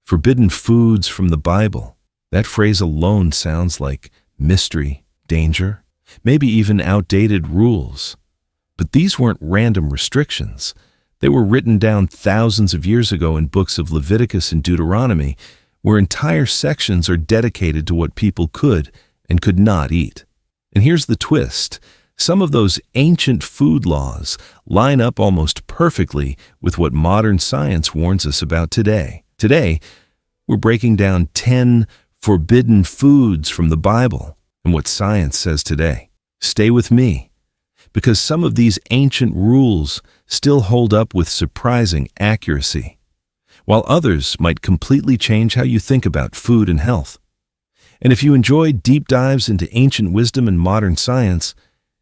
Forbidden foods from the Bible. That phrase alone sounds like mystery, danger, maybe even outdated rules. But these weren't random restrictions. They were written down thousands of years ago in books of Leviticus and Deuteronomy, where entire sections are dedicated to what people could and could not eat. And here's the twist. Some of those ancient food laws line up almost perfectly with what modern science warns us about today. Today, we're breaking down 10 forbidden foods from the Bible and what science says today. Stay with me, because some of these ancient rules still hold up with surprising accuracy, while others might completely change how you think about food and health. And if you enjoy deep dives into ancient wisdom and modern science,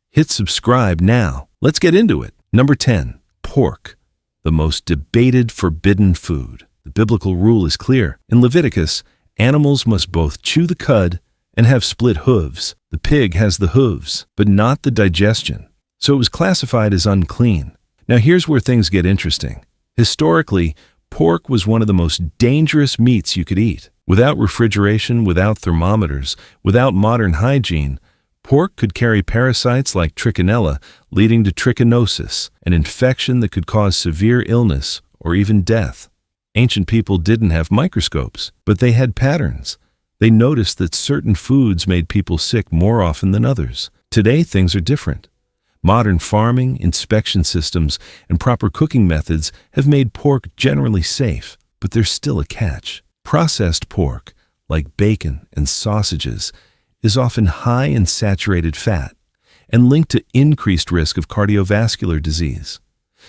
hit subscribe now. Let's get into it. Number 10, pork, the most debated forbidden food. The biblical rule is clear. In Leviticus, animals must both chew the cud and have split hooves. The pig has the hooves, but not the digestion. So it was classified as unclean. Now here's where things get interesting. Historically, pork was one of the most dangerous meats you could eat. Without refrigeration, without thermometers, without modern hygiene, pork could carry parasites like trichinella, leading to trichinosis, an infection that could cause severe illness or even death. Ancient people didn't have microscopes, but they had patterns. They noticed that certain foods made people sick more often than others. Today, things are different. Modern farming, inspection systems, and proper cooking methods have made pork generally safe, but there's still a catch. Processed pork, like bacon and sausages, is often high in saturated fat and linked to increased risk of cardiovascular disease.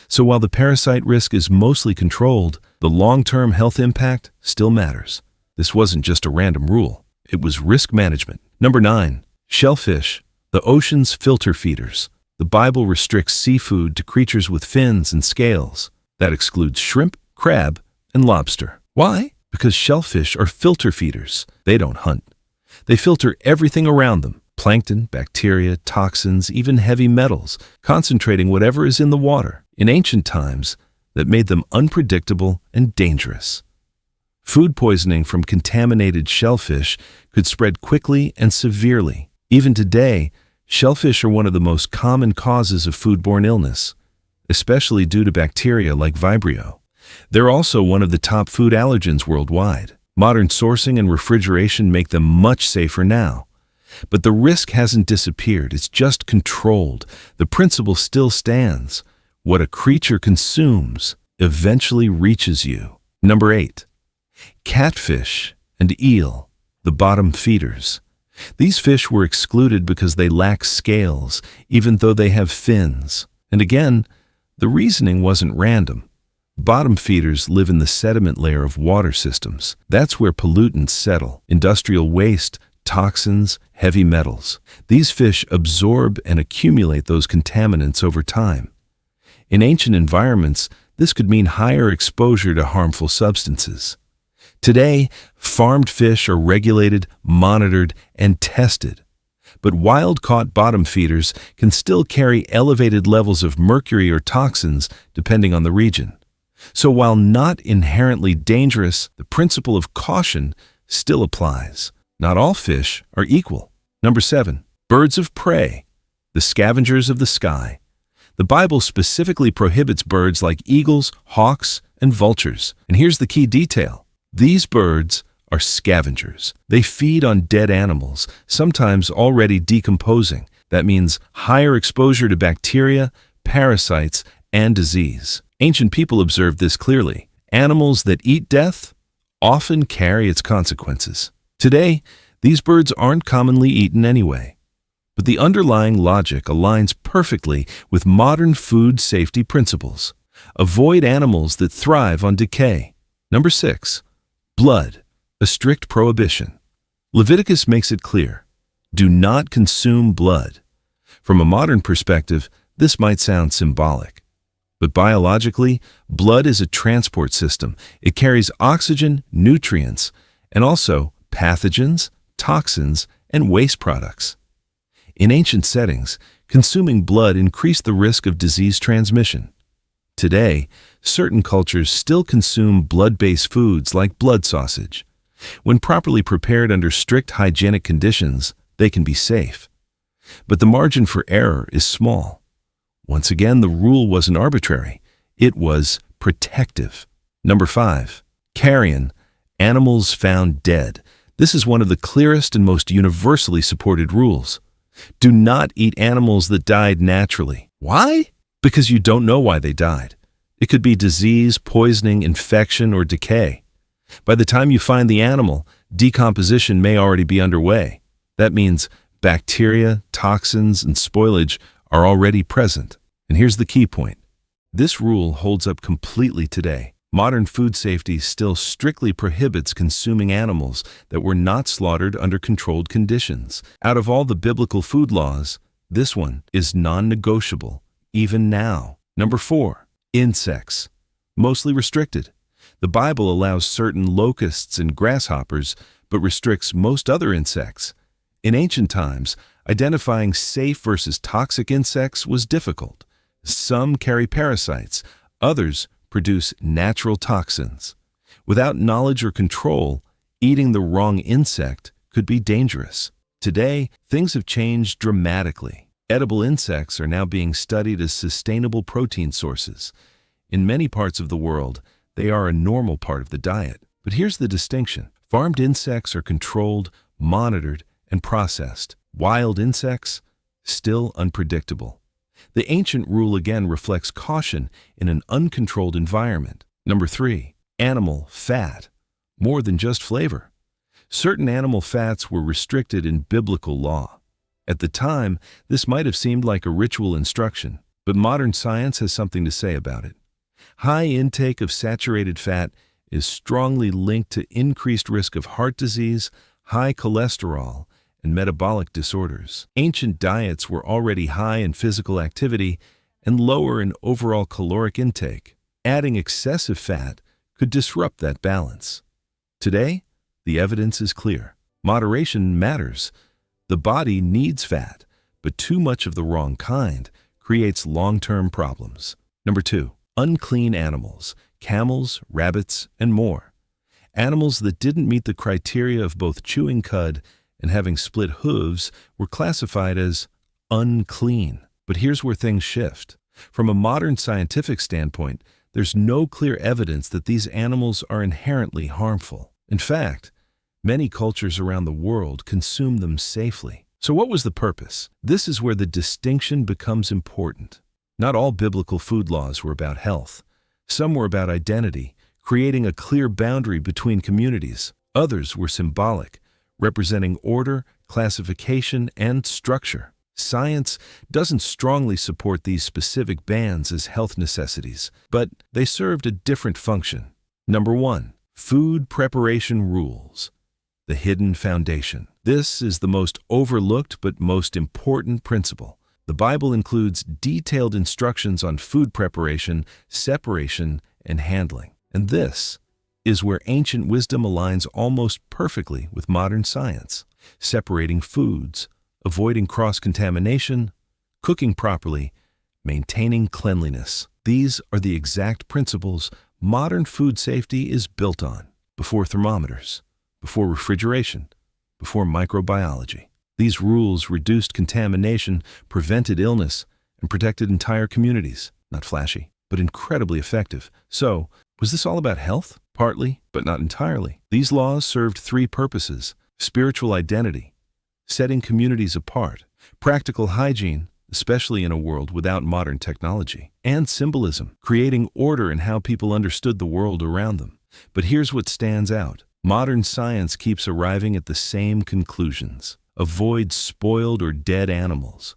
So while the parasite risk is mostly controlled, the long-term health impact still matters. This wasn't just a random rule. It was risk management. Number 9, shellfish, the ocean's filter feeders. The Bible restricts seafood to creatures with fins and scales. That excludes shrimp, crab, and lobster. Why? Because shellfish are filter feeders. They don't hunt. They filter everything around them: plankton, bacteria, toxins, even heavy metals, concentrating whatever is in the water. In ancient times, that made them unpredictable and dangerous. Food poisoning from contaminated shellfish could spread quickly and severely. Even today, shellfish are one of the most common causes of foodborne illness, especially due to bacteria like Vibrio. They're also one of the top food allergens worldwide. Modern sourcing and refrigeration make them much safer now. But the risk hasn't disappeared, it's just controlled. The principle still stands. What a creature consumes eventually reaches you. Number 8, catfish and eel, the bottom feeders. These fish were excluded because they lack scales, even though they have fins. And again, the reasoning wasn't random. Bottom feeders live in the sediment layer of water systems. That's where pollutants settle: industrial waste, toxins, heavy metals. These fish absorb and accumulate those contaminants over time. In ancient environments, this could mean higher exposure to harmful substances. Today, farmed fish are regulated, monitored, and tested. But wild-caught bottom feeders can still carry elevated levels of mercury or toxins depending on the region. So while not inherently dangerous, the principle of caution still applies. Not all fish are equal. Number 7, birds of prey, the scavengers of the sky. The Bible specifically prohibits birds like eagles, hawks, and vultures. And here's the key detail. These birds are scavengers. They feed on dead animals, sometimes already decomposing. That means higher exposure to bacteria, parasites, and disease. Ancient people observed this clearly. Animals that eat death often carry its consequences. Today, these birds aren't commonly eaten anyway. But the underlying logic aligns perfectly with modern food safety principles. Avoid animals that thrive on decay. Number 6, blood, a strict prohibition. Leviticus makes it clear: do not consume blood. From a modern perspective, this might sound symbolic. But biologically, blood is a transport system. It carries oxygen, nutrients, and also pathogens, toxins, and waste products. In ancient settings, consuming blood increased the risk of disease transmission. Today, certain cultures still consume blood-based foods like blood sausage. When properly prepared under strict hygienic conditions, they can be safe. But the margin for error is small. Once again, the rule wasn't arbitrary. It was protective. Number 5. Carrion, animals found dead. This is one of the clearest and most universally supported rules. Do not eat animals that died naturally. Why? Because you don't know why they died. It could be disease, poisoning, infection, or decay. By the time you find the animal, decomposition may already be underway. That means bacteria, toxins, and spoilage are already present. And here's the key point. This rule holds up completely today. Modern food safety still strictly prohibits consuming animals that were not slaughtered under controlled conditions. Out of all the biblical food laws, this one is non-negotiable, even now. Number 4. Insects. Mostly restricted. The Bible allows certain locusts and grasshoppers, but restricts most other insects. In ancient times, identifying safe versus toxic insects was difficult. Some carry parasites, others produce natural toxins. Without knowledge or control, eating the wrong insect could be dangerous. Today, things have changed dramatically. Edible insects are now being studied as sustainable protein sources. In many parts of the world, they are a normal part of the diet. But here's the distinction. Farmed insects are controlled, monitored, and processed. Wild insects, still unpredictable. The ancient rule again reflects caution in an uncontrolled environment. Number 3. Animal fat. More than just flavor. Certain animal fats were restricted in biblical law. At the time, this might have seemed like a ritual instruction, but modern science has something to say about it. High intake of saturated fat is strongly linked to increased risk of heart disease, high cholesterol, and metabolic disorders. Ancient diets were already high in physical activity and lower in overall caloric intake. Adding excessive fat could disrupt that balance. Today, the evidence is clear. Moderation matters. The body needs fat, but too much of the wrong kind creates long-term problems. Number 2. Unclean animals, camels, rabbits, and more. Animals that didn't meet the criteria of both chewing cud and having split hooves were classified as unclean. But here's where things shift. From a modern scientific standpoint, there's no clear evidence that these animals are inherently harmful. In fact, many cultures around the world consume them safely. So what was the purpose? This is where the distinction becomes important. Not all biblical food laws were about health. Some were about identity, creating a clear boundary between communities. Others were symbolic, representing order, classification, and structure. Science doesn't strongly support these specific bans as health necessities, but they served a different function. Number 1. Food preparation rules. The hidden foundation. This is the most overlooked but most important principle. The Bible includes detailed instructions on food preparation, separation, and handling. And this is where ancient wisdom aligns almost perfectly with modern science. Separating foods, avoiding cross-contamination, cooking properly, maintaining cleanliness. These are the exact principles modern food safety is built on. Before thermometers, before refrigeration, before microbiology. These rules reduced contamination, prevented illness, and protected entire communities. Not flashy, but incredibly effective. So, was this all about health? Partly, but not entirely. These laws served 3 purposes: spiritual identity, setting communities apart; practical hygiene, especially in a world without modern technology; and symbolism, creating order in how people understood the world around them. But here's what stands out. Modern science keeps arriving at the same conclusions. Avoid spoiled or dead animals.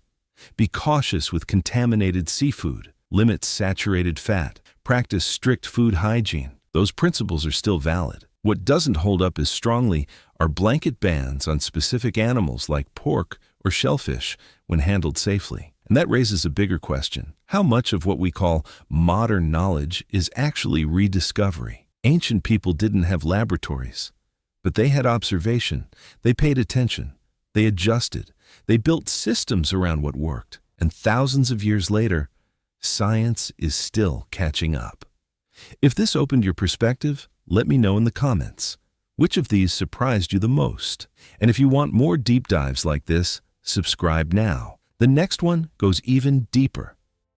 Be cautious with contaminated seafood. Limit saturated fat. Practice strict food hygiene. Those principles are still valid. What doesn't hold up as strongly are blanket bans on specific animals like pork or shellfish when handled safely. And that raises a bigger question. How much of what we call modern knowledge is actually rediscovery? Ancient people didn't have laboratories, but they had observation. They paid attention. They adjusted. They built systems around what worked. And thousands of years later, Science is still catching up. If this opened your perspective, let me know in the comments. Which of these surprised you the most? And if you want more deep dives like this, subscribe now. The next one goes even deeper.